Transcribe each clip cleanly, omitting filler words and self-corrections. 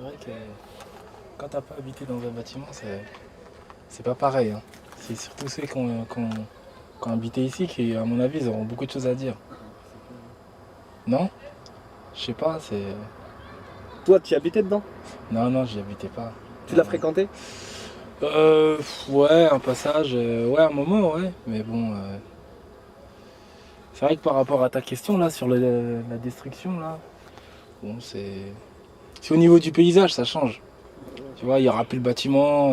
vrai que quand t'as pas habité dans un bâtiment, c'est pas pareil, hein. C'est surtout ceux qui ont habité ici qui, à mon avis, ils auront beaucoup de choses à dire. Non? Je sais pas, c'est... Toi, tu y habitais dedans? Non, non, j'y habitais pas. Tu l'as fréquenté? Ouais, un passage, ouais, un moment, ouais. Mais bon, c'est vrai que par rapport à ta question, là, sur la destruction, là, bon, c'est au niveau du paysage, ça change. Tu vois, il y aura plus le bâtiment.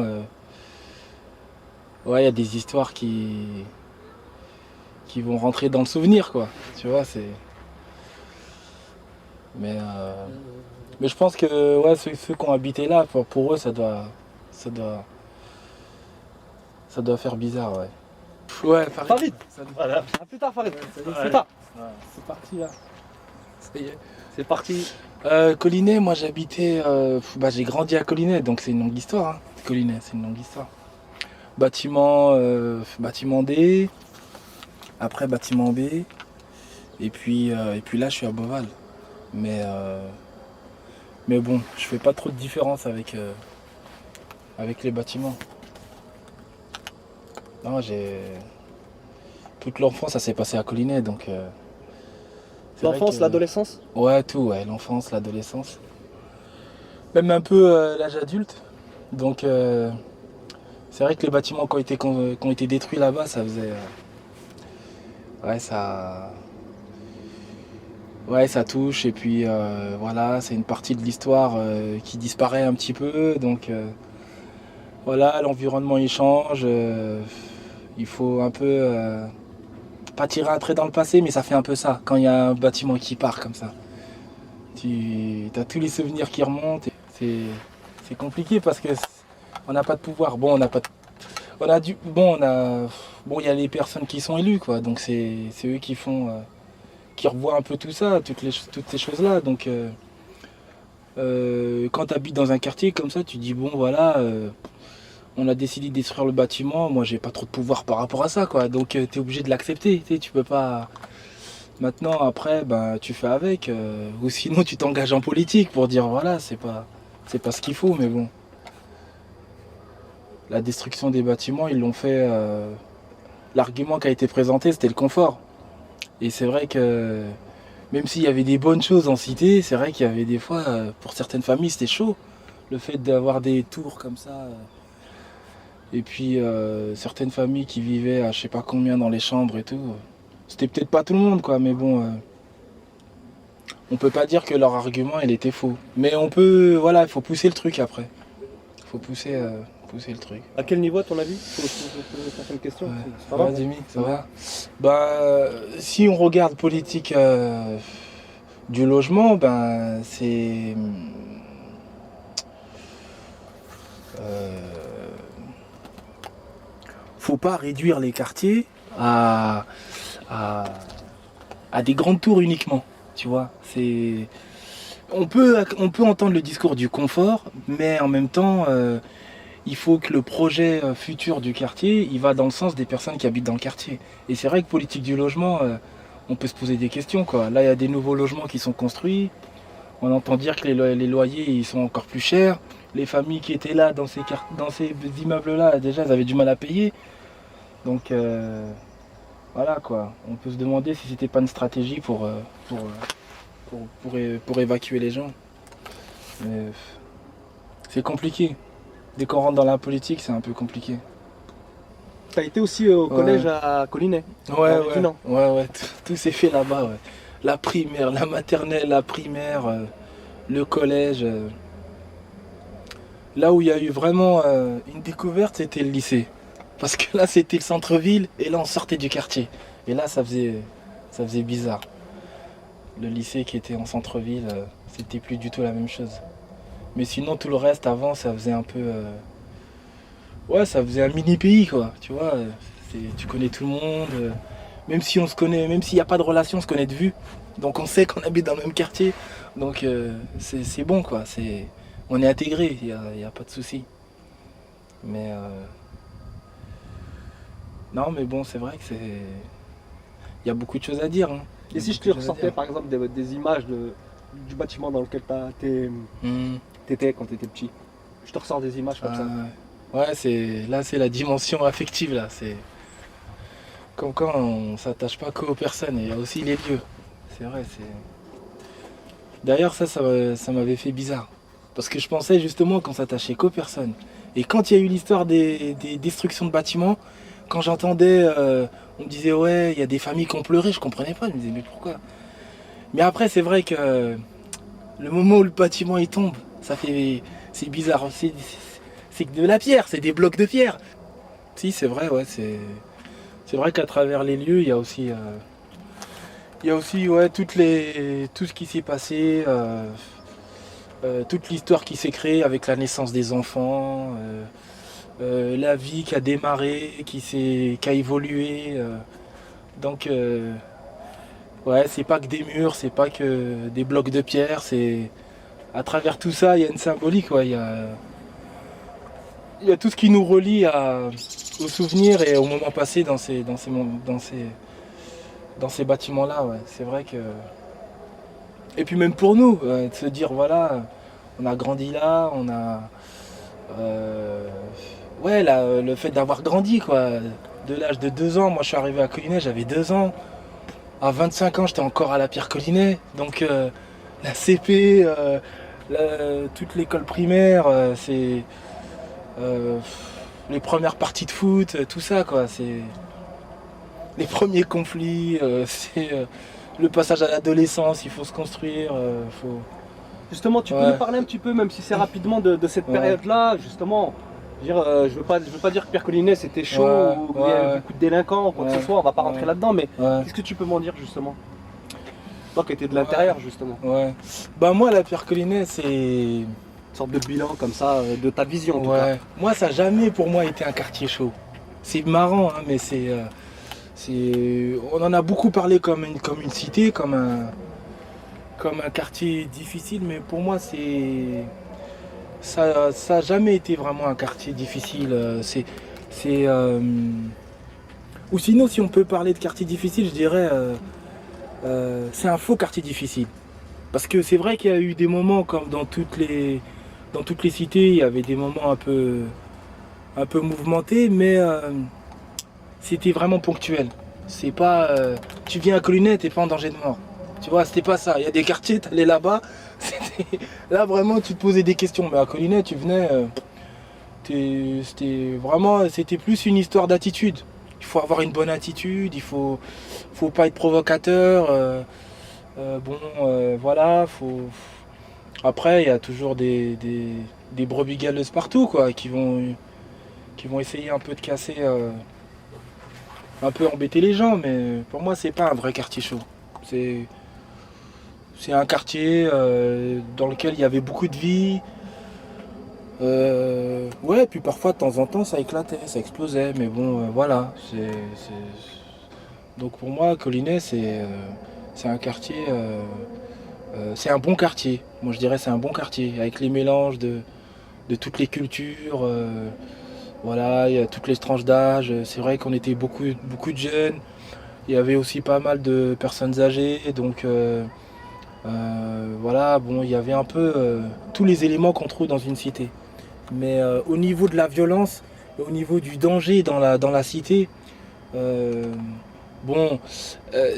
Ouais, il y a des histoires qui vont rentrer dans le souvenir, quoi. Tu vois, c'est... Mais, euh, mais je pense que ouais, ceux qui ont habité là, pour eux, ça doit, ça doit faire bizarre, ouais. Ouais, Farid. Voilà. À plus tard, Farid. Plus tard. Ouais, c'est parti là. Ça y est. C'est parti. Collinet, moi j'habitais, j'ai grandi à Collinet, donc c'est une longue histoire, hein. Collinet, c'est une longue histoire. Bâtiment D, après bâtiment B, et puis là je suis à Beauval. Mais bon, je fais pas trop de différence avec les bâtiments. Non, toute l'enfance ça s'est passé à Collinet, donc c'est vrai L'enfance, que... l'adolescence? Ouais, tout, ouais, l'enfance, l'adolescence. Même un peu l'âge adulte. Donc c'est vrai que les bâtiments qui ont été détruits là-bas, ça faisait... ouais, ça... Ouais, ça touche, et puis voilà, c'est une partie de l'histoire qui disparaît un petit peu, donc voilà, l'environnement il change, il faut un peu, pas tirer un trait dans le passé, mais ça fait un peu ça, quand il y a un bâtiment qui part comme ça. Tu as tous les souvenirs qui remontent, et c'est compliqué parce que on n'a pas de pouvoir. Bon, on n'a pas de- on a du, bon, on a, bon, il y a les personnes qui sont élues, quoi, donc c'est eux qui font, qui revoient un peu tout ça, toutes ces choses-là, donc... quand tu habites dans un quartier comme ça, tu dis bon voilà, on a décidé de détruire le bâtiment, moi j'ai pas trop de pouvoir par rapport à ça quoi, donc tu es obligé de l'accepter, tu peux pas. Maintenant après ben tu fais avec, ou sinon tu t'engages en politique pour dire voilà c'est pas ce qu'il faut, mais bon. La destruction des bâtiments, ils l'ont fait. L'argument qui a été présenté c'était le confort. Et c'est vrai que même s'il y avait des bonnes choses en cité, c'est vrai qu'il y avait des fois, pour certaines familles c'était chaud. Le fait d'avoir des tours comme ça. Et puis certaines familles qui vivaient à je sais pas combien dans les chambres et tout. C'était peut-être pas tout le monde quoi, mais bon, on peut pas dire que leur argument il était faux. Mais on peut, voilà, il faut pousser le truc après. Il faut pousser le truc. À quel niveau, à ton avis? Faut poser certaines questions. Ouais. Ça Ça va? va, Jimmy, ça va? Bah, si on regarde politique du logement, ben euh, faut pas réduire les quartiers à, à des grandes tours uniquement. Tu vois, on peut entendre le discours du confort, mais en même temps, il faut que le projet futur du quartier, il va dans le sens des personnes qui habitent dans le quartier. Et c'est vrai que politique du logement, on peut se poser des questions, quoi. Là, il y a des nouveaux logements qui sont construits. On entend dire que les loyers, ils sont encore plus chers. Les familles qui étaient là dans ces immeubles-là, déjà, elles avaient du mal à payer. Donc, voilà, quoi. On peut se demander si c'était pas une stratégie pour, euh, pour évacuer les gens. Mais c'est compliqué. Dès qu'on rentre dans la politique, c'est un peu compliqué. T'as été aussi au Ouais. collège à Collinet? Ouais, Dans les ouais, Dinants. ouais, tout s'est fait là-bas, ouais. La primaire, la maternelle, la primaire, le collège. Là où il y a eu vraiment une découverte, c'était le lycée. Parce que là, c'était le centre-ville, et là, on sortait du quartier. Et là, ça faisait bizarre. Le lycée qui était en centre-ville, c'était plus du tout la même chose. Mais sinon, tout le reste, avant, ça faisait un peu... ouais, ça faisait un mini-pays, quoi. Tu vois, tu connais tout le monde. Même si on se connaît, même s'il n'y a pas de relation, on se connaît de vue. Donc on sait qu'on habite dans le même quartier. Donc c'est bon, quoi. On est intégré, il y a pas de souci. Mais non, mais bon, c'est vrai que il y a beaucoup de choses à dire, hein. Il y Et a si je beaucoup te de choses à ressortais dire. par exemple des images du bâtiment dans lequel tu as été Hmm. t'étais quand t'étais petit? Je te ressors des images comme ça. Ouais, c'est la dimension affective là. C'est comme quand on s'attache pas qu'aux personnes, il y a aussi les lieux. C'est vrai, c'est. D'ailleurs, ça m'avait fait bizarre. Parce que je pensais justement qu'on s'attachait qu'aux personnes. Et quand il y a eu l'histoire des destructions de bâtiments, quand j'entendais, on me disait ouais, il y a des familles qui ont pleuré, je comprenais pas. Je me disais mais pourquoi? Mais après, c'est vrai que le moment où le bâtiment il tombe, c'est bizarre. C'est que de la pierre, c'est des blocs de pierre. Si, c'est vrai, ouais, c'est vrai qu'à travers les lieux, il y a aussi ouais, tout ce qui s'est passé, toute l'histoire qui s'est créée avec la naissance des enfants, la vie qui a démarré, qui a évolué. Donc, ouais, c'est pas que des murs, c'est pas que des blocs de pierre, c'est à travers tout ça, il y a une symbolique, ouais, il y a tout ce qui nous relie aux souvenirs et au moment passé dans ces bâtiments-là, ouais. C'est vrai que. Et puis même pour nous, de se dire voilà, on a grandi là, on a. Ouais, le fait d'avoir grandi, quoi. De l'âge de 2 ans, moi je suis arrivé à Collinet, j'avais 2 ans. À 25 ans, j'étais encore à la Pierre Collinet. Donc la CP, toute l'école primaire, c'est les premières parties de foot, tout ça, quoi. C'est les premiers conflits, c'est le passage à l'adolescence, il faut se construire, faut. Justement, tu peux Ouais. nous parler un petit peu, même si c'est rapidement, de cette Ouais. période-là, justement. Je veux dire, je veux pas dire que Pierre Collinet c'était chaud Ouais, ou qu'il y a ouais. beaucoup de délinquants ou quoi que Ouais, ce soit, on va pas ouais. rentrer là-dedans, mais Ouais. qu'est-ce que tu peux m'en dire justement? Toi qui étais de Ouais. l'intérieur justement, Ouais. Bah moi la Pierre Collinet c'est. une sorte de bilan comme ça, de ta vision en tout cas. Ouais. Moi ça n'a jamais pour moi été un quartier chaud. C'est marrant hein, mais on en a beaucoup parlé comme une cité, comme un quartier difficile, mais pour moi ça a jamais été vraiment un quartier difficile. C'est ou sinon si on peut parler de quartier difficile, je dirais c'est un faux quartier difficile. Parce que c'est vrai qu'il y a eu des moments comme dans toutes les cités, il y avait des moments un peu mouvementés, mais c'était vraiment ponctuel. C'est pas, tu viens à Collinet, t'es pas en danger de mort. Tu vois, c'était pas ça. Il y a des quartiers, t'allais là-bas, là vraiment tu te posais des questions. Mais à Collinet, tu venais, c'était plus une histoire d'attitude. Il faut avoir une bonne attitude, faut pas être provocateur. Voilà, Après, il y a toujours des brebis galeuses partout, quoi, qui vont essayer un peu de casser, un peu embêter les gens, mais pour moi, c'est pas un vrai quartier chaud. C'est, c'est un quartier dans lequel il y avait beaucoup de vie. Ouais, puis parfois, de temps en temps, ça éclatait, ça explosait, mais bon, voilà. Donc pour moi, Collinet, c'est un quartier. C'est un bon quartier. Moi, je dirais c'est un bon quartier avec les mélanges de toutes les cultures. Voilà, il y a toutes les tranches d'âge. C'est vrai qu'on était beaucoup de jeunes. Il y avait aussi pas mal de personnes âgées. Donc voilà, bon, il y avait un peu tous les éléments qu'on trouve dans une cité. Mais au niveau de la violence, au niveau du danger dans la cité, euh, bon,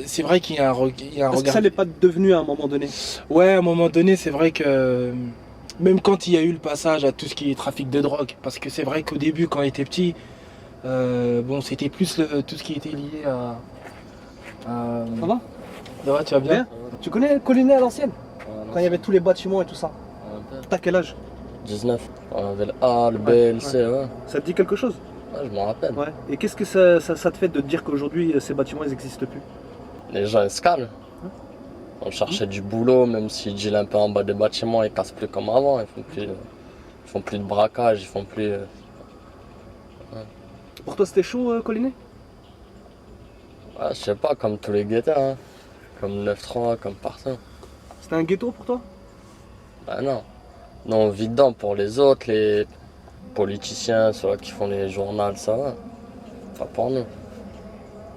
c'est vrai qu'il y a il y a un Est-ce que regard. ça n'est pas devenu à un moment donné? Ouais, à un moment donné, c'est vrai que même quand il y a eu le passage à tout ce qui est trafic de drogue, parce que c'est vrai qu'au début, quand on était petit, bon, c'était plus tout ce qui était lié Ça va? Ça va, tu vas bien? Bien. Tu connais Collinet à l'ancienne? Quand il y avait tous les bâtiments et tout ça. T'as quel âge? 19. On avait le A, le B, Ouais, le C, ouais. Ça te dit quelque chose? Ouais, je m'en rappelle. Ouais. Et qu'est-ce que ça te fait de te dire qu'aujourd'hui ces bâtiments ils n'existent plus? Les gens ils se calment. On cherchait du boulot, même s'ils dealent un peu en bas des bâtiments, ils cassent plus comme avant. Ils font plus de braquage, ils font plus. Pour toi c'était chaud Collinet? Ouais, je sais pas, comme tous les guetteurs, hein. Comme 9-3, comme partout. C'était un ghetto pour toi? Bah non. Non, on vit dedans pour les autres, les politiciens, ceux qui font les journaux, ça va. Pas pour nous.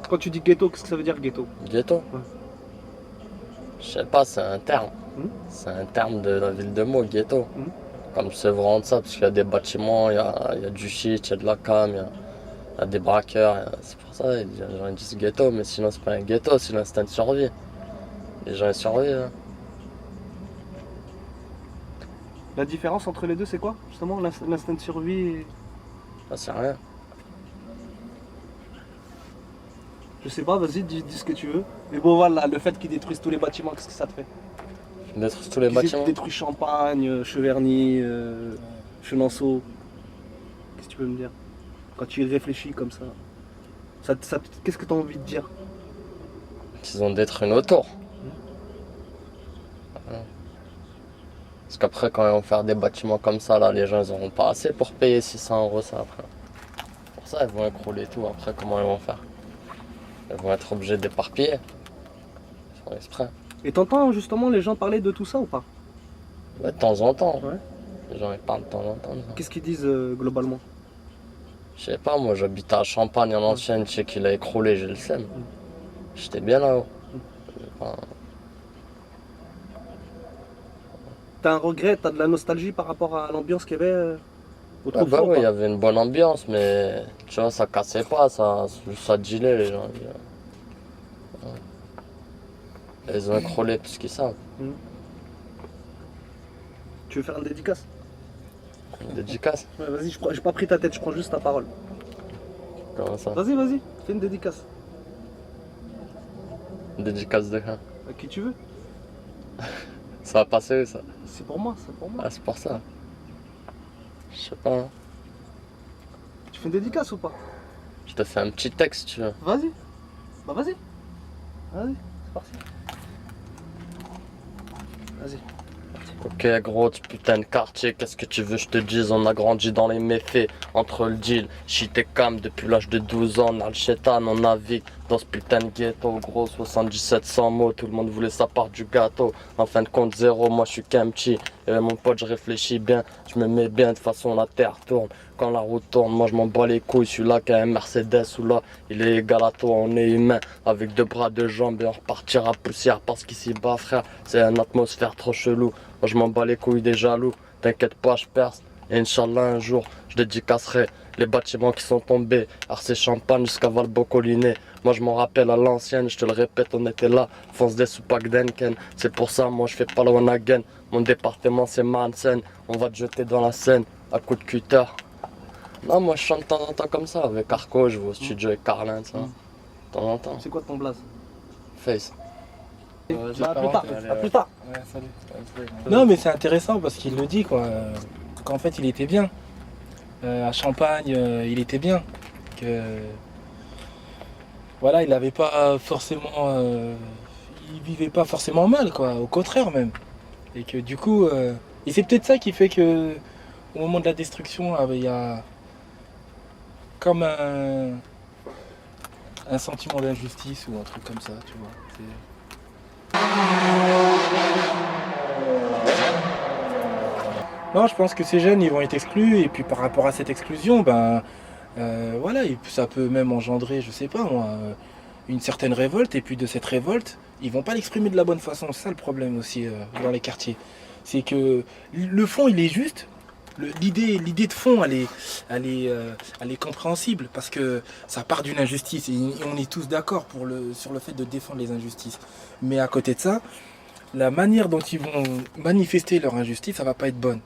Quand tu dis ghetto, qu'est-ce que ça veut dire ghetto? Ghetto. Ouais. Je sais pas, c'est un terme. Mhm. C'est un terme de la ville de Meaux, ghetto. Comme c'est vraiment de ça, parce qu'il y a des bâtiments, il y a du shit, il y a de la cam, il y a des braqueurs. C'est pour ça, les gens ils disent ghetto, mais sinon c'est pas un ghetto, c'est l'instinct de survie. Les gens ils survivent. Hein. La différence entre les deux, c'est quoi justement l'instinct de survie et... Ça c'est rien. Je sais pas, vas-y, dis ce que tu veux. Mais bon, voilà, le fait qu'ils détruisent tous les bâtiments, qu'est-ce que ça te fait? Détruire tous les Qu'ils bâtiments. détruisent Champagne, Cheverny, Chenonceau. Qu'est-ce que tu peux me dire? Quand tu y réfléchis comme ça, qu'est-ce que tu as envie de dire? Qu'ils ont détruit nos tours. Voilà. Parce qu'après, quand ils vont faire des bâtiments comme ça, là, les gens ils auront pas assez pour payer 600 € ça après. Pour ça, ils vont écrouler tout. Après, comment ils vont faire? Ils vont être obligés d'éparpiller. Ils font exprès. Et t'entends justement les gens parler de tout ça ou pas? Ouais, de temps en temps. Ouais. Les gens ils parlent de temps en temps. de ça. Qu'est-ce qu'ils disent globalement? Je sais pas, moi j'habite à Champagne en ancienne, je sais qu'il a écroulé, j'ai le seum. J'étais bien là-haut. Enfin, T'as un regret, t'as de la nostalgie par rapport à l'ambiance qu'il y avait ouais, autrefois bah ou ouais, il y pas? avait une bonne ambiance, mais tu vois, ça cassait pas, ça dealait les gens. Ils ont écroulé tout ce qu'ils savent. Tu veux faire une dédicace? Une dédicace, Ouais, vas-y, j'ai pas pris ta tête, je prends juste ta parole. comment ça? Vas-y, fais une dédicace. Une dédicace de quoi? À qui tu veux. Ça va passer où ça? C'est pour moi, c'est pour moi. Ah, c'est pour ça. Je sais pas, hein. Tu fais une dédicace ou pas? Je te fais un petit texte, tu veux. Vas-y. Bah vas-y. Vas-y, c'est parti. Vas-y. Ok gros, tu putain de quartier, qu'est-ce que tu veux je te dise, on a grandi dans les méfaits, entre le deal, shit et cam, depuis l'âge de 12 ans, on a le chétan, on navigue dans ce putain de ghetto, gros, 7700 mots, tout le monde voulait sa part du gâteau, en fin de compte zéro, moi je suis qu'un petit, et mon pote je réfléchis bien, je me mets bien, de toute façon la terre tourne, quand la route tourne, moi je m'en bats les couilles, celui-là qui a un Mercedes ou là, il est égal à toi, on est humain, avec deux bras, deux jambes, et on repartira poussière, parce qu'ici bas frère, c'est une atmosphère trop chelou. Moi je m'en bats les couilles des jaloux, t'inquiète pas je perce. Et Inch'Allah un jour je dédicacerai les bâtiments qui sont tombés, Arcé Champagne jusqu'à Valbocoliné. Moi je m'en rappelle à l'ancienne, je te le répète, on était là, fonce des soupacs d'Enken. C'est pour ça moi je fais pas le one again. Mon département c'est Mansen, on va te jeter dans la Seine à coup de cutter. Non moi je chante de temps en temps comme ça, avec Arco, je vais au studio avec Carlin, ça. De temps en temps. C'est quoi ton blaze? Face. Bah, à plus tard, à plus tard. Ouais, salut. Non, mais c'est intéressant parce qu'il le dit, quoi. Qu'en fait, il était bien. À Champagne, il était bien. Que, voilà, il n'avait pas forcément. Il vivait pas forcément mal, quoi. Au contraire, même. Et que du coup. Et c'est peut-être ça qui fait que, au moment de la destruction, il y a comme un sentiment d'injustice ou un truc comme ça, tu vois. Non, je pense que ces jeunes, ils vont être exclus, et puis par rapport à cette exclusion, ben, voilà, ça peut même engendrer, je sais pas moi, une certaine révolte, et puis de cette révolte, ils vont pas l'exprimer de la bonne façon. C'est ça le problème aussi dans les quartiers. C'est que le fond, il est juste. L'idée de fond, elle est compréhensible parce que ça part d'une injustice et on est tous d'accord sur le fait de défendre les injustices. Mais à côté de ça, la manière dont ils vont manifester leur injustice, ça va pas être bonne.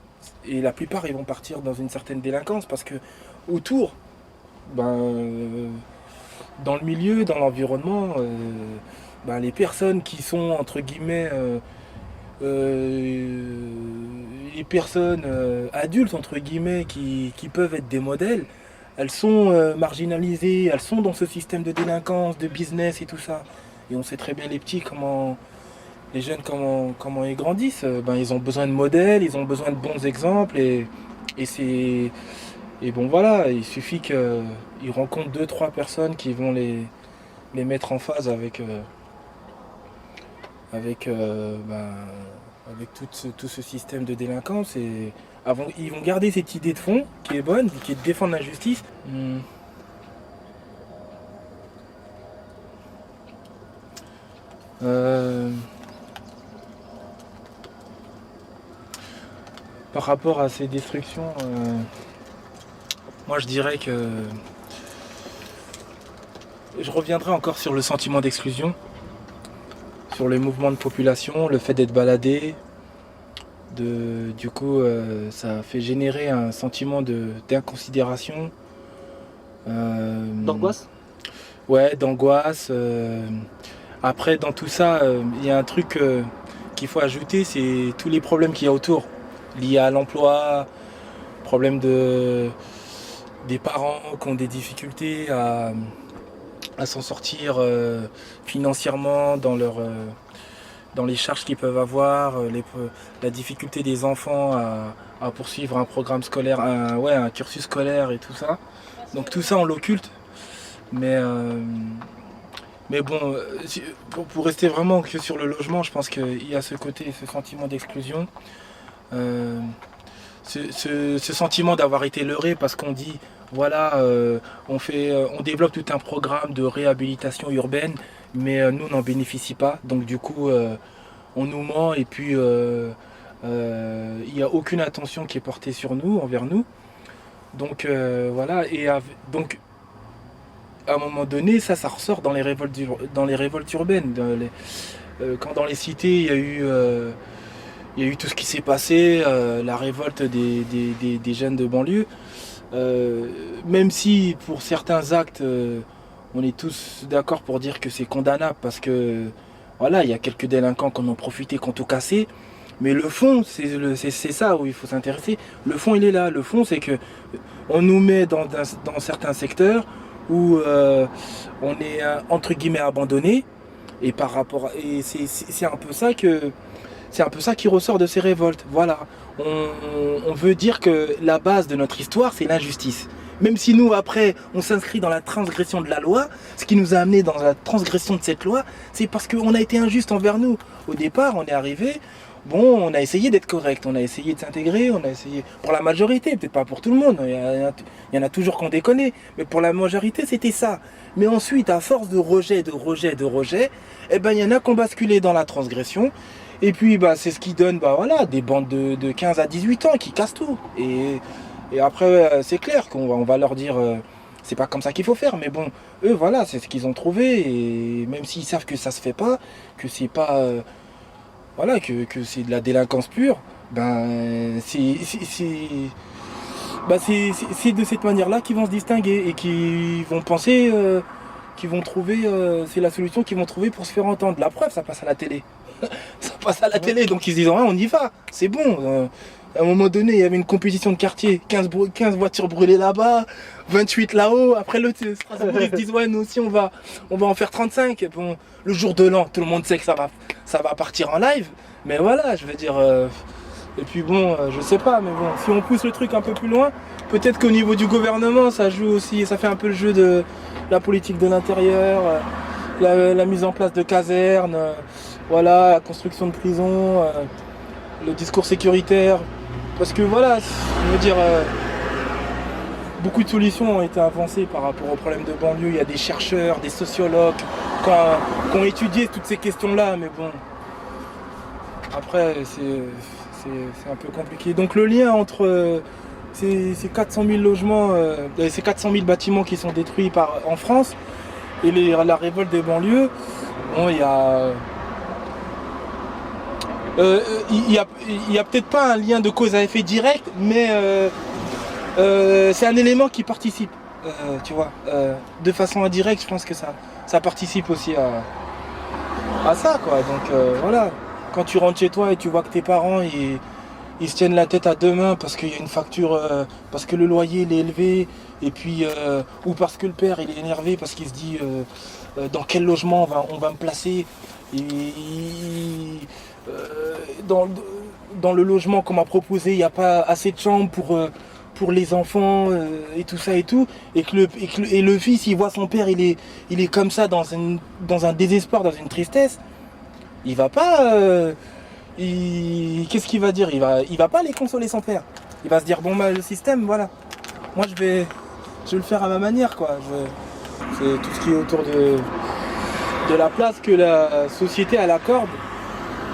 Et la plupart, ils vont partir dans une certaine délinquance parce que autour, dans le milieu, dans l'environnement, les personnes qui sont entre guillemets les personnes adultes entre guillemets qui peuvent être des modèles, elles sont marginalisées, elles sont dans ce système de délinquance, de business et tout ça. Et on sait très bien les petits les jeunes comment ils grandissent. Ils ont besoin de modèles, ils ont besoin de bons exemples et bon voilà, il suffit qu'ils rencontrent deux trois personnes qui vont les mettre en phase avec tout ce système de délinquance et ils vont garder cette idée de fond qui est bonne, qui est de défendre la justice. Par rapport à ces destructions, moi je dirais que je reviendrai encore sur le sentiment d'exclusion, sur les mouvements de population, le fait d'être baladé. Du coup, ça fait générer un sentiment d'inconsidération. D'angoisse? Ouais, d'angoisse. Après, dans tout ça, il y a un truc qu'il faut ajouter, c'est tous les problèmes qu'il y a autour, liés à l'emploi, problème des parents qui ont des difficultés à s'en sortir financièrement dans les charges qu'ils peuvent avoir, la difficulté des enfants à poursuivre un programme scolaire, un cursus scolaire et tout ça. Donc tout ça on l'occulte. Mais bon, pour rester vraiment que sur le logement, je pense qu'il y a ce côté, ce sentiment d'exclusion. Ce sentiment d'avoir été leurré parce qu'on dit voilà, on développe tout un programme de réhabilitation urbaine, mais nous on n'en bénéficie pas. Donc du coup, on nous ment et puis il n'y a aucune attention qui est portée sur nous, envers nous. Donc voilà, donc à un moment donné, ça ressort dans les révoltes urbaines. Quand dans les cités, il y a eu tout ce qui s'est passé, la révolte des jeunes de banlieue. Même si pour certains actes, on est tous d'accord pour dire que c'est condamnable parce que voilà, il y a quelques délinquants qui en ont profité, qui ont tout cassé. Mais le fond, c'est ça où il faut s'intéresser. Le fond, il est là. Le fond, c'est que on nous met dans certains secteurs où on est entre guillemets abandonné. Et c'est un peu ça qui ressort de ces révoltes. Voilà. On veut dire que la base de notre histoire, c'est l'injustice. Même si nous, après, on s'inscrit dans la transgression de la loi, ce qui nous a amené dans la transgression de cette loi, c'est parce qu'on a été injuste envers nous. Au départ, on est arrivé, bon, on a essayé d'être correct, on a essayé de s'intégrer, on a essayé, pour la majorité, peut-être pas pour tout le monde, il y en a toujours qu'on déconne, mais pour la majorité, c'était ça. Mais ensuite, à force de rejet, eh ben, il y en a qui ont basculé dans la transgression. Et puis c'est ce qui donne des bandes de 15 à 18 ans qui cassent tout. Et après c'est clair qu'on va leur dire c'est pas comme ça qu'il faut faire, mais bon, eux voilà, c'est ce qu'ils ont trouvé, et même s'ils savent que ça se fait pas, que c'est pas que c'est de la délinquance pure, c'est de cette manière-là qu'ils vont se distinguer et qu'ils vont penser qu'ils vont trouver c'est la solution qu'ils vont trouver pour se faire entendre. La preuve, ça passe à la télé. Ça passe à la télé, donc ils se disent on y va, c'est bon. À un moment donné, il y avait une compétition de quartier, 15 voitures brûlées là-bas, 28 là-haut. Après le Strasbourg, ils se disent ouais, nous aussi on va en faire 35. Bon, le jour de l'an, tout le monde sait que ça va partir en live. Mais voilà, je veux dire. Et puis bon, je sais pas, mais bon, si on pousse le truc un peu plus loin, peut-être qu'au niveau du gouvernement, ça joue aussi, ça fait un peu le jeu de la politique de l'intérieur, la mise en place de casernes. Voilà, la construction de prisons, le discours sécuritaire. Parce que voilà, je veux dire, beaucoup de solutions ont été avancées par rapport aux problèmes de banlieue. Il y a des chercheurs, des sociologues qui ont étudié toutes ces questions-là, mais bon, après, c'est un peu compliqué. Donc le lien entre ces 400 000 logements, ces 400 000 bâtiments qui sont détruits en France et la révolte des banlieues, bon, il y a... Il y a peut-être pas un lien de cause à effet direct, mais c'est un élément qui participe, tu vois. De façon indirecte, je pense que ça participe aussi à ça, quoi. Donc voilà, quand tu rentres chez toi et tu vois que tes parents ils se tiennent la tête à deux mains parce qu'il y a une facture, parce que le loyer il est élevé, et puis ou parce que le père il est énervé parce qu'il se dit dans quel logement on va me placer. Dans le logement qu'on m'a proposé, il n'y a pas assez de chambres pour les enfants et tout ça et tout, et le fils il voit son père, il est comme ça dans un désespoir, dans une tristesse, il va pas qu'est-ce qu'il va dire, il va pas aller consoler son père, il va se dire bon le système voilà, moi je vais le faire à ma manière, quoi. C'est tout ce qui est autour de la place que la société elle accorde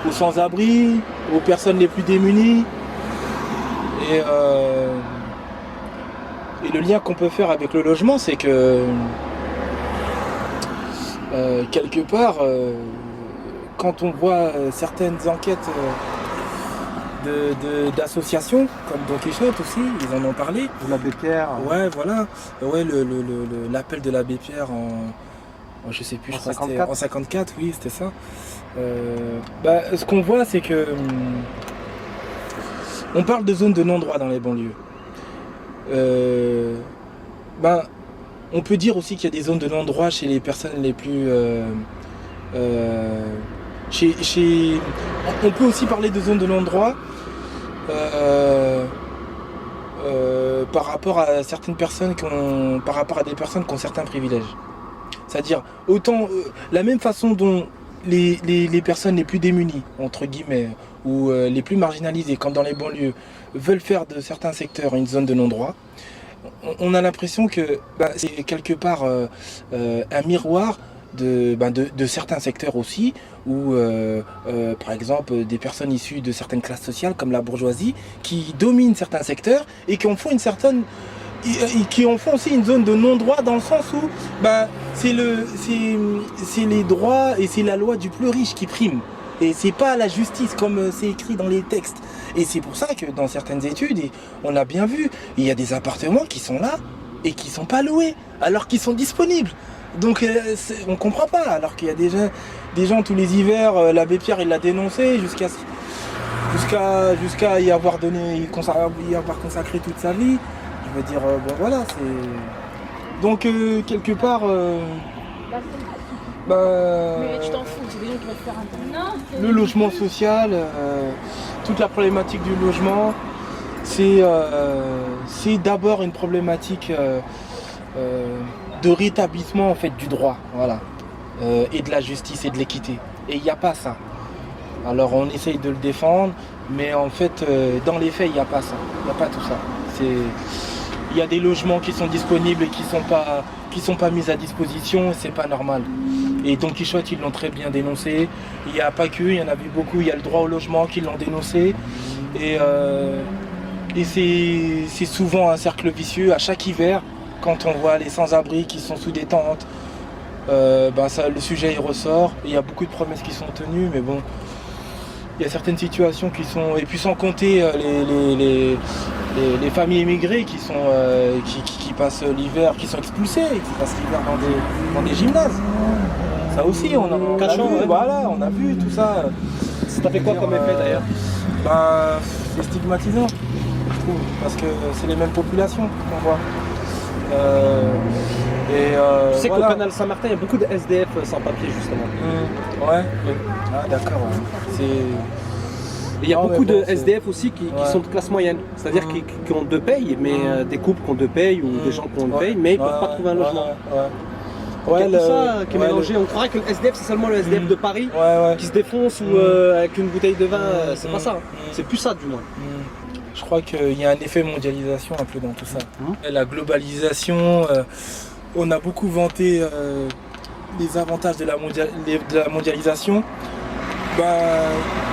aux sans-abri, aux personnes les plus démunies. Et le lien qu'on peut faire avec le logement, c'est que quelque part, quand on voit certaines enquêtes d'associations, comme Don Quichotte aussi, ils en ont parlé. L'abbé Pierre. Ouais, voilà. Ouais, l'appel de l'abbé Pierre je sais plus, En je crois que c'était 54. en 54, oui, c'était ça. Ce qu'on voit, c'est que on parle de zones de non-droit dans les banlieues. On peut dire aussi qu'il y a des zones de non-droit chez les personnes les plus... on peut aussi parler de zones de non-droit par rapport à certaines personnes par rapport à des personnes qui ont certains privilèges. C'est-à-dire, autant la même façon dont les personnes les plus démunies, entre guillemets, ou les plus marginalisées, comme dans les banlieues, veulent faire de certains secteurs une zone de non-droit, on a l'impression que c'est quelque part un miroir de certains secteurs aussi, où par exemple des personnes issues de certaines classes sociales comme la bourgeoisie qui dominent certains secteurs et qui en font aussi une zone de non-droit, dans le sens où c'est les droits et c'est la loi du plus riche qui prime. Et c'est pas la justice comme c'est écrit dans les textes. Et c'est pour ça que dans certaines études, on a bien vu, il y a des appartements qui sont là et qui sont pas loués, alors qu'ils sont disponibles. Donc on comprend pas, alors qu'il y a des gens tous les hivers, l'abbé Pierre il l'a dénoncé jusqu'à y avoir consacré toute sa vie. Je veux dire, voilà, c'est... Donc quelque part... Mais tu t'en fous, c'est des gens qui vont te faire un temps. Le logement social, toute la problématique du logement, c'est d'abord une problématique de rétablissement en fait du droit, voilà, et de la justice et de l'équité. Et il n'y a pas ça. Alors on essaye de le défendre, mais en fait dans les faits il n'y a pas ça, il n'y a pas tout ça. Il y a des logements qui sont disponibles et qui sont pas mis à disposition, c'est pas normal. Et Don Quichotte, ils l'ont très bien dénoncé. Il n'y a pas que, il y en a vu beaucoup, il y a le droit au logement qui l'ont dénoncé. Et c'est souvent un cercle vicieux. À chaque hiver, quand on voit les sans-abri qui sont sous des tentes, le sujet il ressort. Il y a beaucoup de promesses qui sont tenues, mais bon, il y a certaines situations qui sont... Et puis sans compter les familles immigrées qui passent l'hiver, qui sont expulsées, qui passent l'hiver dans des gymnases. Ça aussi, on a vu, ouais. voilà, on a vu tout ça. Ça fait quoi comme effet d'ailleurs? C'est stigmatisant, je trouve, parce que c'est les mêmes populations qu'on voit. Tu sais voilà. qu'au canal Saint-Martin, il y a beaucoup de SDF sans papier justement. Ouais. Ah d'accord. Ouais. Et il y a beaucoup de c'est- SDF aussi qui sont de classe moyenne, c'est-à-dire qui ont deux payes, mais des couples qui ont deux payes ou des gens qui ont une paye, mais ils ne peuvent pas trouver un logement. Donc il y a tout ça qui est mélangé. On croirait que le SDF c'est seulement le SDF de Paris qui se défonce ou avec une bouteille de vin, c'est pas ça. C'est plus ça du moins. Je crois qu'il y a un effet mondialisation un peu dans tout ça. La globalisation, on a beaucoup vanté les avantages de la mondialisation.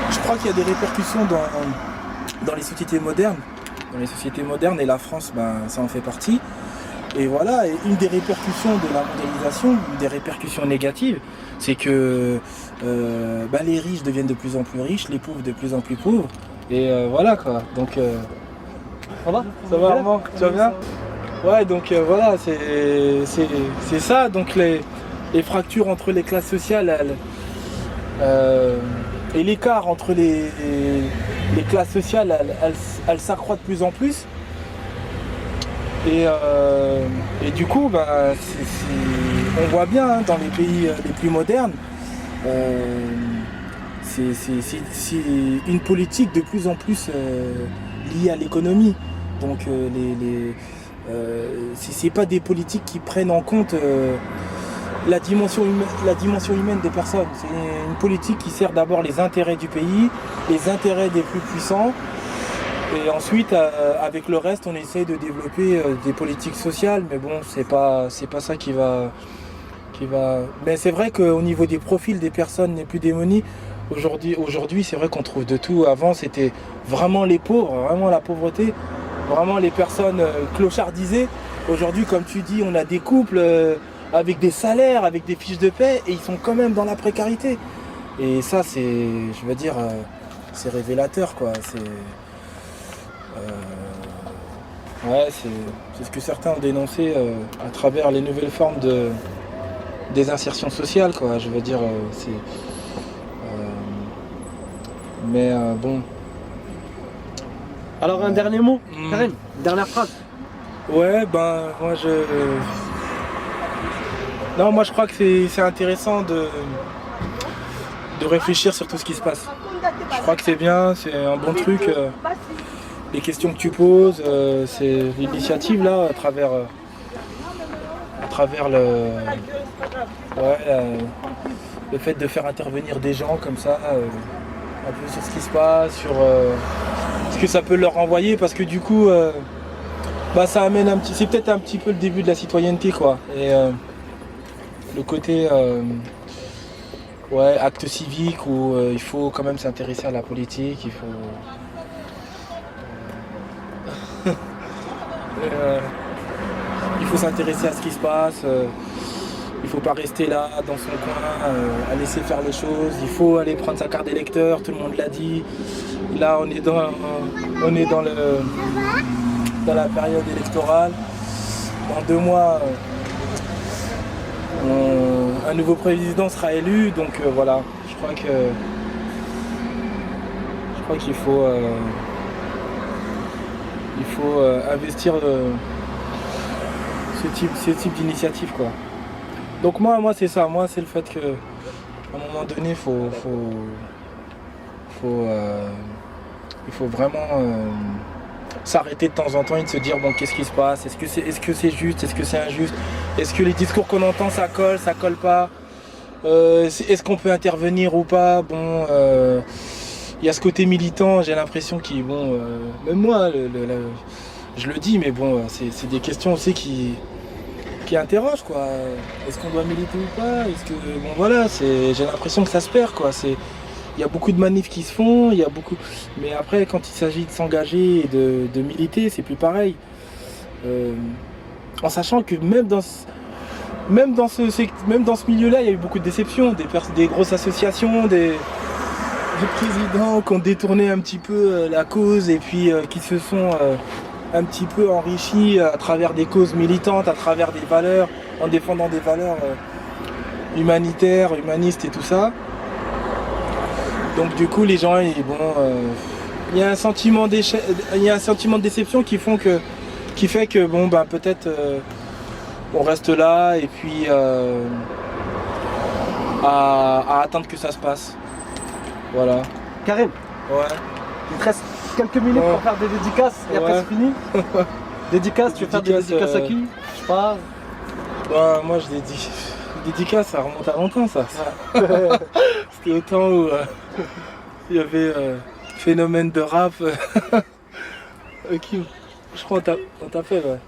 Je crois qu'il y a des répercussions dans les sociétés modernes. Dans les sociétés modernes, et la France, ça en fait partie. Et voilà, et une des répercussions de la mondialisation, une des répercussions négatives, c'est que les riches deviennent de plus en plus riches, les pauvres de plus en plus pauvres. Et voilà quoi. Donc Ça va? ça va Armand? Tu vas bien? Ouais, donc voilà, c'est ça. Donc les fractures entre les classes sociales, et l'écart entre les classes sociales, elles s'accroît de plus en plus. Et du coup, on voit bien dans les pays les plus modernes, c'est une politique de plus en plus liée à l'économie. Donc c'est pas des politiques qui prennent en compte la dimension humaine des personnes. C'est une politique qui sert d'abord les intérêts du pays, les intérêts des plus puissants. Et ensuite, avec le reste, on essaie de développer des politiques sociales, mais bon, c'est pas ça qui va. Mais c'est vrai qu'au niveau des profils des personnes les plus démunies, Aujourd'hui, c'est vrai qu'on trouve de tout. Avant, c'était vraiment les pauvres, vraiment la pauvreté, vraiment les personnes clochardisées. Aujourd'hui, comme tu dis, on a des couples avec des salaires, avec des fiches de paie, et ils sont quand même dans la précarité. Et ça, c'est, je veux dire, c'est révélateur, quoi. Ouais, c'est ce que certains ont dénoncé à travers les nouvelles formes des insertions sociales, quoi. Je veux dire, mais bon. Alors un dernier mot, Karim, dernière phrase. Ouais, ben moi non, moi je crois que c'est intéressant de réfléchir sur tout ce qui se passe. Je crois que c'est bien, c'est un bon truc. Les questions que tu poses, c'est l'initiative là, à travers le fait de faire intervenir des gens comme ça, un peu sur ce qui se passe, sur ce que ça peut leur renvoyer, parce que du coup, ça amène c'est peut-être un petit peu le début de la citoyenneté, quoi. Et le côté acte civique où il faut quand même s'intéresser à la politique, il faut s'intéresser à ce qui se passe, il ne faut pas rester là dans son coin à laisser faire les choses, il faut aller prendre sa carte d'électeur, tout le monde l'a dit. Là on est dans la période électorale. Dans 2 mois un nouveau président sera élu, donc voilà, je crois qu'il faut investir ce type d'initiative, quoi. Donc moi c'est ça, moi c'est le fait que à un moment donné il faut vraiment s'arrêter de temps en temps et de se dire bon, qu'est-ce qui se passe, est-ce que c'est juste, est-ce que c'est injuste, est-ce que les discours qu'on entend ça colle pas, est-ce qu'on peut intervenir ou pas. Bon, il y a ce côté militant, j'ai l'impression même moi je le dis, mais bon, c'est des questions aussi qui interrogent, quoi. Est-ce qu'on doit militer ou pas, est-ce que bon, voilà, j'ai l'impression que ça se perd, quoi. Il y a beaucoup de manifs qui se font, mais après quand il s'agit de s'engager et de militer, c'est plus pareil. En sachant que même dans ce milieu-là, il y a eu beaucoup de déceptions, des grosses associations, des présidents qui ont détourné un petit peu la cause et puis qui se sont un petit peu enrichis à travers des causes militantes, à travers des valeurs, en défendant des valeurs humanitaires, humanistes et tout ça. Donc du coup les gens, il y a un sentiment de déception qui fait que bon, peut-être on reste là et puis à attendre que ça se passe. Voilà. Karim, ouais. Il te reste quelques minutes pour faire des dédicaces et après c'est fini. Dédicaces, tu veux faire des dédicaces à qui? Je sais pas. Moi je dédicace, ça remonte à longtemps ça. C'était au temps où il y avait phénomène de rap. Qui je crois on t'appelle, ouais.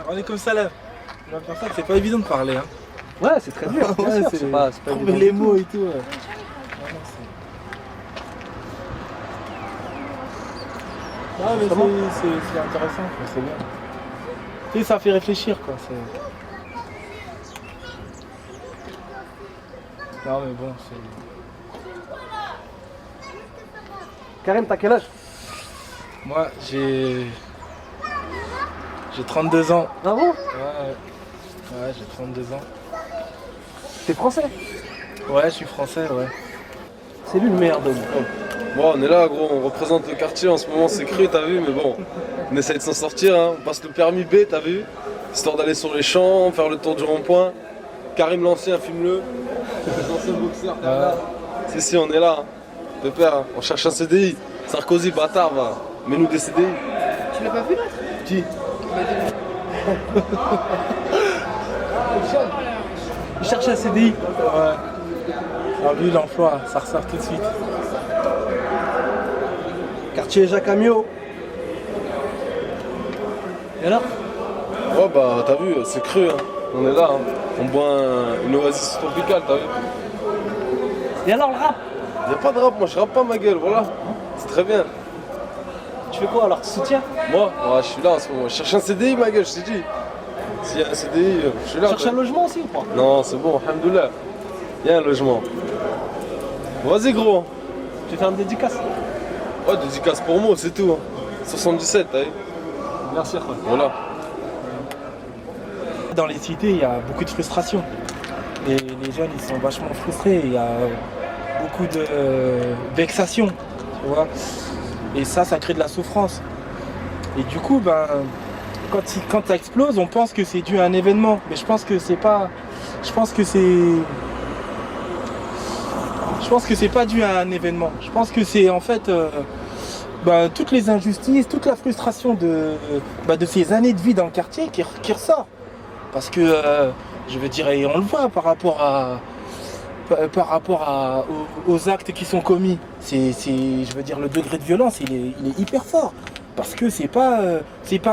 On est comme ça là. C'est pas évident de parler, hein. Ouais, c'est très dur. C'est pas trouver les mots et tout. Ouais. Non, mais c'est intéressant, quoi, c'est bien. Et ça fait réfléchir, quoi. Non, mais bon, c'est... Karim, t'as quel âge? Moi, j'ai 32 ans. Ah bon? Ouais, j'ai 32 ans. T'es français? Ouais, je suis français, ouais. C'est lui le meilleur d'homme. Bon, on est là, gros, on représente le quartier en ce moment, c'est cru, t'as vu, mais bon, on essaye de s'en sortir, hein. On passe le permis B, t'as vu, histoire d'aller sur les champs, faire le tour du rond-point. Karim l'ancien, filme-le. Les anciens boxeurs, t'es là. Si, on est là, hein. Pépère, hein. On cherche un CDI. Sarkozy, bâtard, va. Mets-nous des CDI. Tu l'as pas vu là? Qui? Il cherche un CDI. Ouais. Alors lui, l'emploi, ça ressort tout de suite. Quartier Jacques Amiot. Et alors? Ouais, bah, t'as vu, c'est cru, hein. On est là, hein. On boit une oasis tropicale, t'as vu? Et alors le rap? Y'a pas de rap, moi je rappe pas ma gueule, voilà. C'est très bien. Tu fais quoi alors? Tu soutiens? Moi, je suis là en ce moment. Je cherche un CDI ma gueule, je t'ai dit. S'il y a un CDI, je suis là. Tu cherches un logement aussi ou pas? Non, c'est bon, alhamdoulilah. Y'a un logement. Vas-y gros. Tu fais une dédicace? Ouais, dédicace pour moi, c'est tout. 77, t'as vu? Merci frère. Voilà. Dans les cités, il y a beaucoup de frustration. Et les jeunes, ils sont vachement frustrés. Il y a beaucoup de vexation, tu vois. Et ça crée de la souffrance. Et du coup, quand ça explose, on pense que c'est dû à un événement. Mais je pense que c'est pas. Je pense que c'est pas dû à un événement. Je pense que c'est en fait toutes les injustices, toute la frustration de ces années de vie dans le quartier qui ressort. Parce que je veux dire, et on le voit par rapport aux actes qui sont commis. Je veux dire, le degré de violence, il est hyper fort. Parce que c'est pas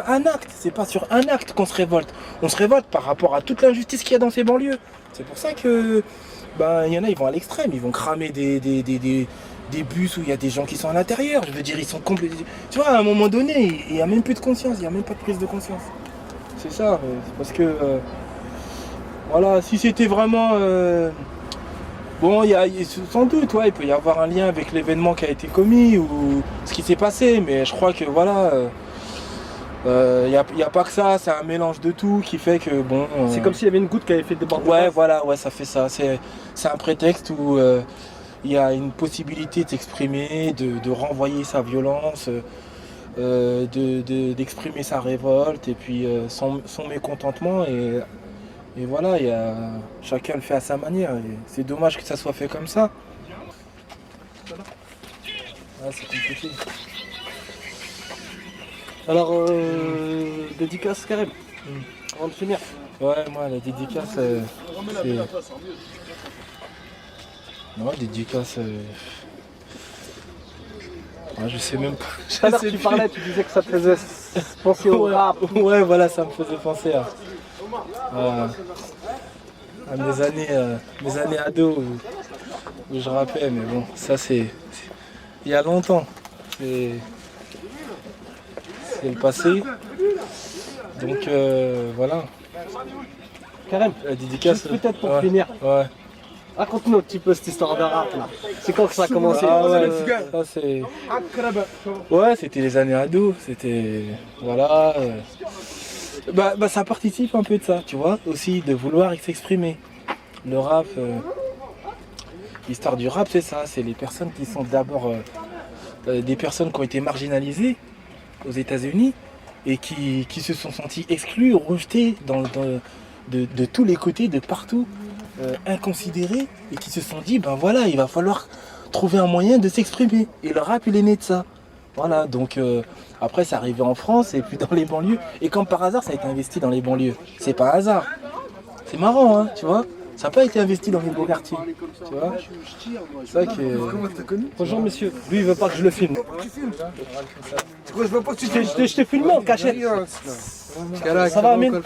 un acte, c'est pas sur un acte qu'on se révolte. On se révolte par rapport à toute l'injustice qu'il y a dans ces banlieues. C'est pour ça que il y en a, ils vont à l'extrême, ils vont cramer des bus où il y a des gens qui sont à l'intérieur. Je veux dire, ils sont complètement. Tu vois, à un moment donné, il n'y a même plus de conscience, il n'y a même pas de prise de conscience. C'est ça, c'est parce que voilà, si c'était vraiment bon, sans doute, ouais, il peut y avoir un lien avec l'événement qui a été commis ou ce qui s'est passé, mais je crois que voilà, il n'y a pas que ça, c'est un mélange de tout qui fait que bon. C'est comme s'il y avait une goutte qui avait fait déborder. Ouais, voilà, ouais, ça fait ça. C'est un prétexte où il y a une possibilité de s'exprimer, de renvoyer sa violence, d'exprimer sa révolte et puis son mécontentement et voilà, chacun le fait à sa manière. C'est dommage que ça soit fait comme ça. Ouais, c'est compliqué. Alors, dédicace Karim, avant de finir. Ouais, moi la dédicace, c'est... Non, dédicace... Ouais, je sais même pas. Tout à l'heure tu parlais, tu disais que ça te faisait penser au rap. Ouais, voilà, ça me faisait penser à mes années ados où je rappais, mais bon, ça c'est il y a longtemps. C'est le passé. Donc voilà. Karim, La dédicace. peut-être pour finir. Ouais. Raconte-nous un petit peu cette histoire de rap là. C'est quand que ça a commencé? Ça c'est. Ouais, c'était les années ados. C'était. Voilà. Ça participe un peu de ça, tu vois, aussi de vouloir s'exprimer. Le rap, l'histoire du rap, c'est ça, c'est les personnes qui sont d'abord des personnes qui ont été marginalisées aux États-Unis et qui se sont senties exclues, rejetées de tous les côtés, de partout, inconsidérées, et qui se sont dit, voilà, il va falloir trouver un moyen de s'exprimer. Et le rap, il est né de ça. Voilà, donc après c'est arrivé en France et puis dans les banlieues. Et comme par hasard, ça a été investi dans les banlieues. C'est pas un hasard. C'est marrant, hein, tu vois. Ça n'a pas été investi dans les beaux quartiers. Tu vois. C'est ça que... Comment t'as connu? Bonjour monsieur, lui il veut pas que je le filme. C'est quoi, je veux pas que tu Je t'ai filmé en cachette. Ça va Amine?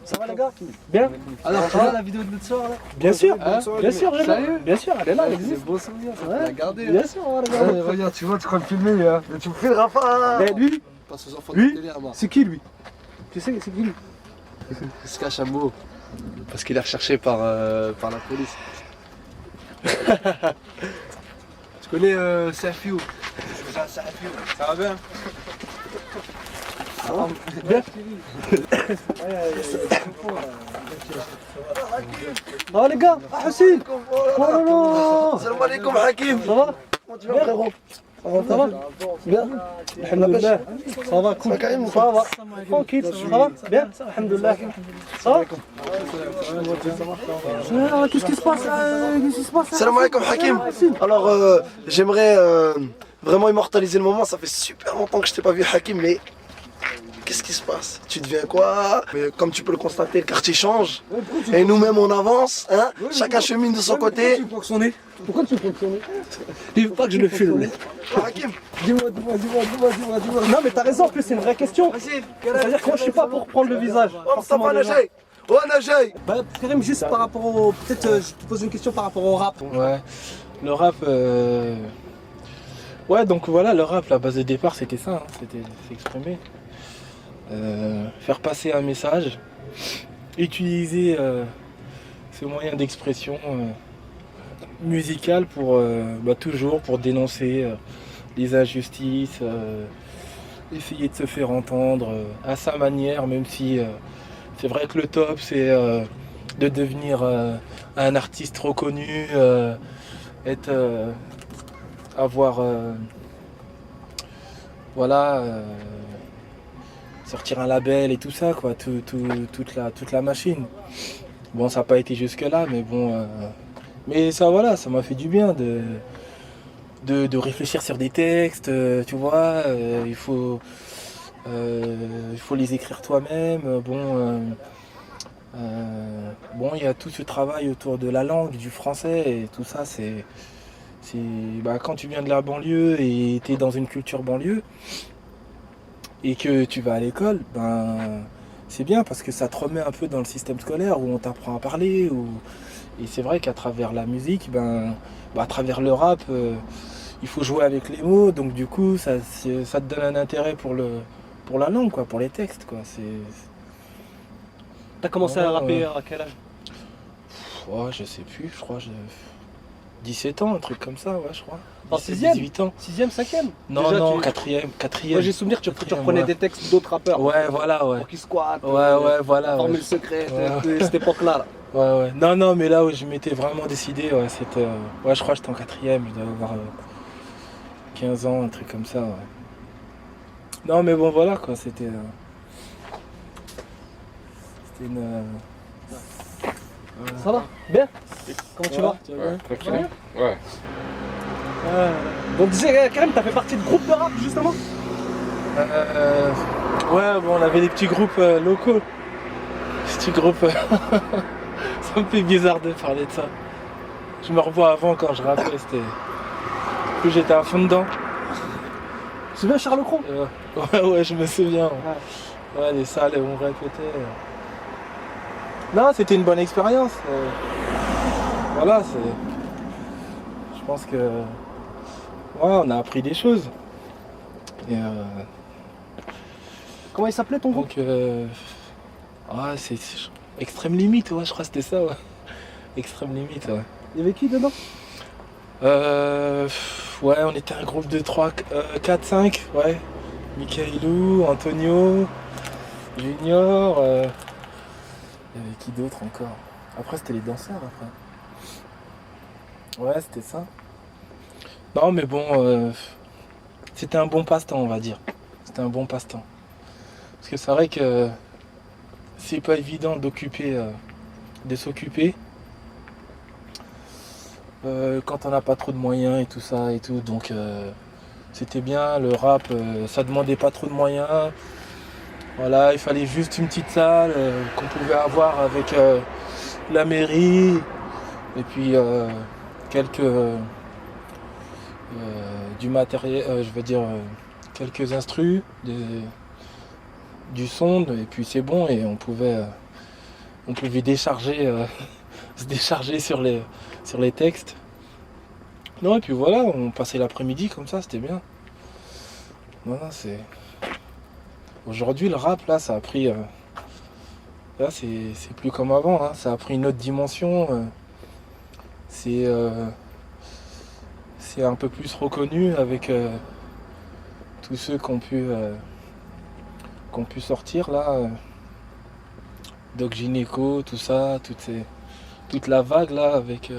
Ça va les gars? Bien? Alors tu vois la vidéo de notre soir là? Bien sûr, bien sûr, bien sûr, elle est là, elle existe. C'est beau souvenir, ça va la garder. Bien sûr, on va la garder. Regarde, tu vois, tu crois le filmer, hein. Mais tu me filmeras pas. Eh, lui, Passe aux enfants de lui, télé, à moi. c'est qui lui? Tu sais, c'est qui lui? Il se cache un mot. Parce qu'il est recherché par la police. Tu connais Safiou? Ça va bien? Bien. Oh les gars, Hussein. Oh là là. Salam alaikum Hakim. Ça va? Tu vas frérot? Ça va? Bien? Alhamdoulilah. Ça va, cool. Ça va. Tranquille, ça va? Bien? Alhamdoulilah. Ça va? Qu'est-ce qui se passe? Qu'est-ce qui se passe? Salam alaikum Hakim. Alors j'aimerais vraiment immortaliser le moment. Ça fait super longtemps que je t'ai pas vu Hakim, mais qu'est-ce qui se passe? Tu deviens quoi? Mais comme tu peux le constater, le quartier change. Et nous-mêmes on avance, hein? Chacun chemine de son côté. Pourquoi tu prends son nez? Il veut pas que je le filme. Hakim, Dis-moi. Non mais t'as raison, en plus c'est une vraie question. C'est-à-dire que moi je suis pas pour prendre le visage. oh, Mustafa Najay. Oh Najay. Bah, Karim, juste par rapport au. Peut-être je te pose une question par rapport au rap. Ouais, le rap. Ouais, donc voilà, le rap, la base de départ, c'était ça, hein, c'était s'exprimer. Faire passer un message, utiliser ce moyen d'expression musical pour toujours pour dénoncer les injustices, essayer de se faire entendre à sa manière, même si c'est vrai que le top c'est de devenir un artiste reconnu, être avoir sortir un label et tout ça quoi, toute la machine. Bon, ça n'a pas été jusque là, mais bon, mais ça voilà, ça m'a fait du bien de réfléchir sur des textes, tu vois, il faut les écrire toi-même. Bon, il y a tout ce travail autour de la langue, du français et tout ça, quand tu viens de la banlieue et tu es dans une culture banlieue et que tu vas à l'école, c'est bien parce que ça te remet un peu dans le système scolaire où on t'apprend à parler. Et c'est vrai qu'à travers la musique, à travers le rap, il faut jouer avec les mots, donc du coup ça te donne un intérêt pour la langue, quoi, pour les textes, quoi. T'as commencé à rapper à quel âge? Ouais, je sais plus, je crois 17 ans, un truc comme ça, ouais, je crois. En 6ème 18 ans. 6ème, 5ème? Non, Déjà, non, tu- 4ème. Moi j'ai souvenir que tu reprenais des textes d'autres rappeurs. Ouais, voilà, ouais. Pour qu'ils squattent. Ouais, voilà. Formule Ouais. secrète, Ouais. de cette époque-là. Là. Ouais. Non, mais là où je m'étais vraiment décidé, ouais, c'était. Ouais, je crois que j'étais en 4ème, je devais avoir 15 ans, un truc comme ça, ouais. Non, mais bon, voilà, quoi, c'était. C'était une. Ça va? Bien? Comment tu vas? Tu vas bien? Tranquille. Ouais. Donc disais, Karim, t'as fait partie de groupe de rap justement? Ouais, bon, on avait des petits groupes locaux. Petits groupes. Ça me fait bizarre de parler de ça. Je me revois avant quand je rappelais, c'était. Plus j'étais à fond dedans. Tu te souviens Charles Cros? Ouais, je me souviens. Ouais, les salles où on répétait. Non, c'était une bonne expérience. Voilà, c'est. Je pense que. Ouais, on a appris des choses. Et Comment il s'appelait ton groupe? donc, c'est Extrême Limite, ouais, je crois que c'était ça, ouais. Extrême Limite, ouais. Il y avait qui dedans? Ouais, on était un groupe de 3, 4, 5, ouais. Michaelou, Antonio, Junior, il y avait qui d'autre encore? Après, c'était les danseurs, après. Ouais, c'était ça. Non, mais bon, c'était un bon passe-temps, on va dire. C'était un bon passe-temps. Parce que c'est vrai que c'est pas évident de s'occuper quand on n'a pas trop de moyens et tout ça et tout. Donc c'était bien, le rap, ça demandait pas trop de moyens. Voilà, il fallait juste une petite salle qu'on pouvait avoir avec la mairie et puis du matériel, je veux dire quelques instrus, du son et puis c'est bon et on pouvait décharger, se décharger sur les textes. Non et puis voilà, on passait l'après-midi comme ça, c'était bien. Non, c'est. Aujourd'hui le rap là ça a pris. Là c'est plus comme avant, hein. Ça a pris une autre dimension. C'est un peu plus reconnu avec tous ceux qui ont pu sortir là. Doc Gynéco, tout ça, toute la vague là avec.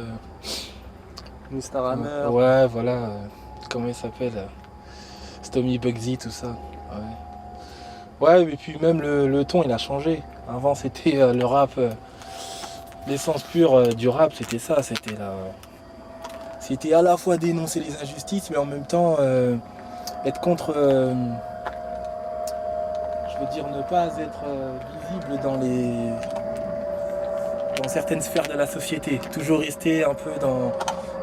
Mr. Hammer. Ouais, voilà. Comment il s'appelle Stomy Bugsy, tout ça. Ouais, et puis même le ton il a changé. Avant c'était le rap. L'essence pure du rap c'était ça. C'était à la fois dénoncer les injustices, mais en même temps être contre. Je veux dire, ne pas être visible dans certaines sphères de la société. Toujours rester un peu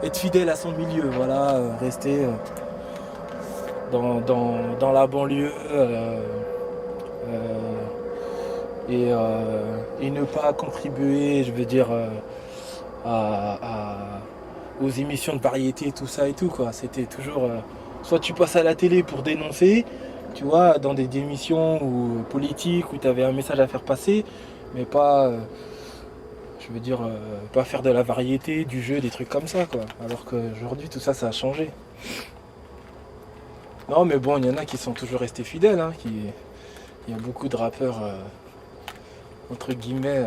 être fidèle à son milieu, voilà, rester dans la banlieue, et ne pas contribuer, je veux dire, aux émissions de variété, tout ça et tout, quoi. C'était toujours, soit tu passes à la télé pour dénoncer, tu vois, dans des émissions politiques où tu avais un message à faire passer, mais pas, je veux dire, pas faire de la variété, du jeu, des trucs comme ça, quoi. Alors qu'aujourd'hui, tout ça, ça a changé. Non, mais bon, il y en a qui sont toujours restés fidèles, hein, il y a beaucoup de rappeurs, entre guillemets,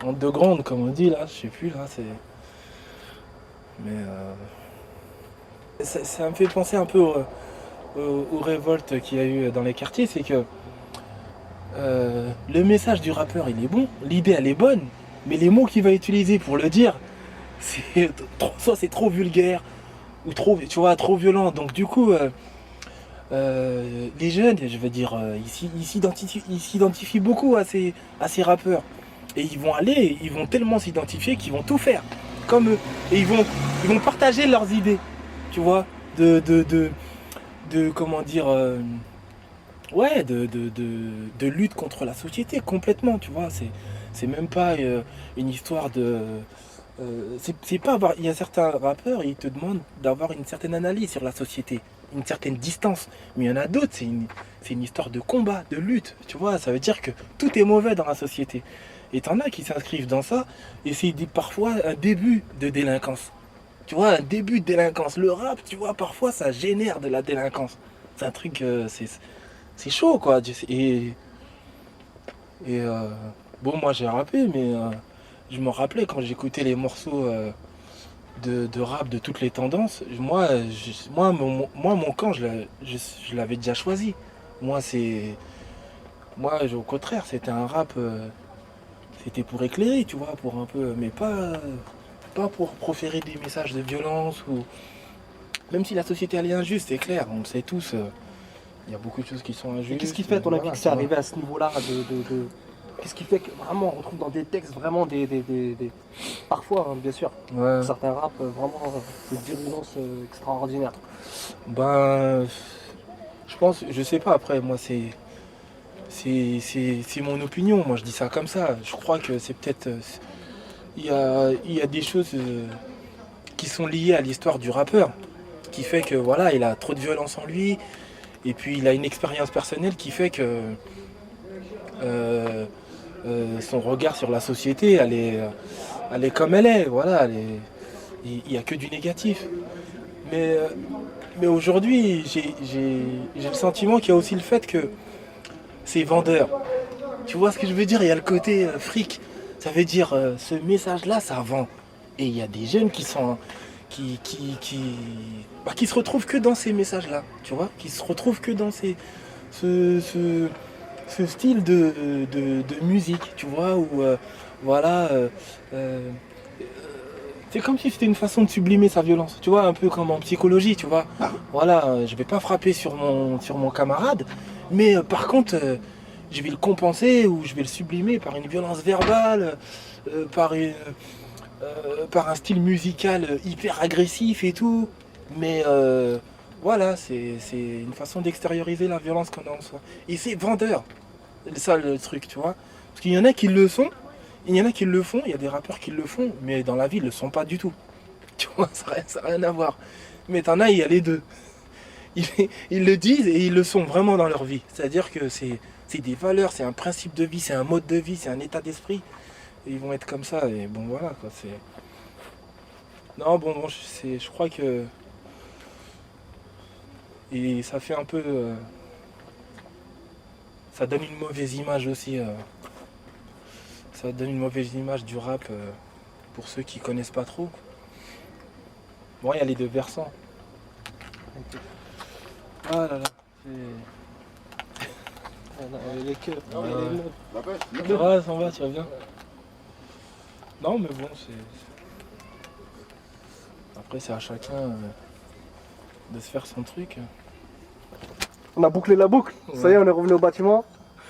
underground, comme on dit, là, je sais plus, là, c'est... Mais ça me fait penser un peu aux révoltes qu'il y a eu dans les quartiers, c'est que le message du rappeur, il est bon, l'idée, elle est bonne, mais les mots qu'il va utiliser pour le dire, soit c'est trop vulgaire, ou trop, tu vois, trop violent. Donc du coup, les jeunes, je veux dire, ils s'identifient beaucoup à ces rappeurs. Et ils vont tellement s'identifier qu'ils vont tout faire comme eux. Et ils vont partager leurs idées, tu vois, de comment dire, ouais, de lutte contre la société complètement, tu vois. C'est même pas une histoire de... c'est pas avoir... Il y a certains rappeurs, ils te demandent d'avoir une certaine analyse sur la société, une certaine distance. Mais il y en a d'autres, c'est une histoire de combat, de lutte, tu vois. Ça veut dire que tout est mauvais dans la société. Et t'en as qui s'inscrivent dans ça, et c'est parfois un début de délinquance. Tu vois, un début de délinquance. Le rap, tu vois, parfois ça génère de la délinquance. C'est un truc, c'est chaud, quoi. Bon, moi j'ai rappé, mais je me rappelais quand j'écoutais les morceaux de rap de toutes les tendances. Mon camp, je l'avais déjà choisi. Moi, au contraire, c'était un rap. C'était pour éclairer, tu vois, pour un peu, mais pas pour proférer des messages de violence ou même si la société elle est injuste, c'est clair, on le sait tous. Il y a beaucoup de choses qui sont injustes. Et qu'est-ce qui fait, à ton avis, que c'est arrivé à ce niveau-là Qu'est-ce qui fait que vraiment on trouve dans des textes vraiment parfois, hein, bien sûr, Ouais. certains rap vraiment de virulence extraordinaire. Ben, je pense, je sais pas. Après, moi, c'est mon opinion. Moi, je dis ça comme ça. Je crois que c'est peut-être, il y a des choses qui sont liées à l'histoire du rappeur, qui fait que voilà, il a trop de violence en lui, et puis il a une expérience personnelle qui fait que son regard sur la société, elle est comme elle est. Voilà, il n'y a que du négatif. Mais aujourd'hui, j'ai le sentiment qu'il y a aussi le fait que c'est vendeur. Tu vois ce que je veux dire? Il y a le côté fric. Ça veut dire ce message-là, ça vend. Et il y a des jeunes qui sont qui se retrouvent que dans ces messages-là, tu vois, qui se retrouvent que dans ce style de musique, tu vois, où voilà, c'est comme si c'était une façon de sublimer sa violence, tu vois, un peu comme en psychologie, tu vois. Voilà, je vais pas frapper sur mon camarade, mais par contre, je vais le compenser ou je vais le sublimer par une violence verbale, par un style musical hyper agressif et tout. Mais voilà, c'est une façon d'extérioriser la violence qu'on a en soi. Et c'est vendeur, c'est ça le truc, tu vois. Parce qu'il y en a qui le sont, il y en a qui le font, il y a des rappeurs qui le font, mais dans la vie, ils le sont pas du tout. Tu vois, ça n'a rien à voir. Mais t'en as, il y a les deux. Ils le disent et ils le sont vraiment dans leur vie. C'est-à-dire que c'est des valeurs, c'est un principe de vie, c'est un mode de vie, c'est un état d'esprit. Et ils vont être comme ça, et bon voilà quoi, c'est... Non, bon, je crois que... Et ça fait un peu... ça donne une mauvaise image aussi. Ça donne une mauvaise image du rap pour ceux qui connaissent pas trop. Bon, il y a les deux versants. Ah là là, Les queues, ouais, ça va, tu vas bien. Non, mais bon, c'est... Après, c'est à chacun de se faire son truc. On a bouclé la boucle, ça y est, on est revenu au bâtiment.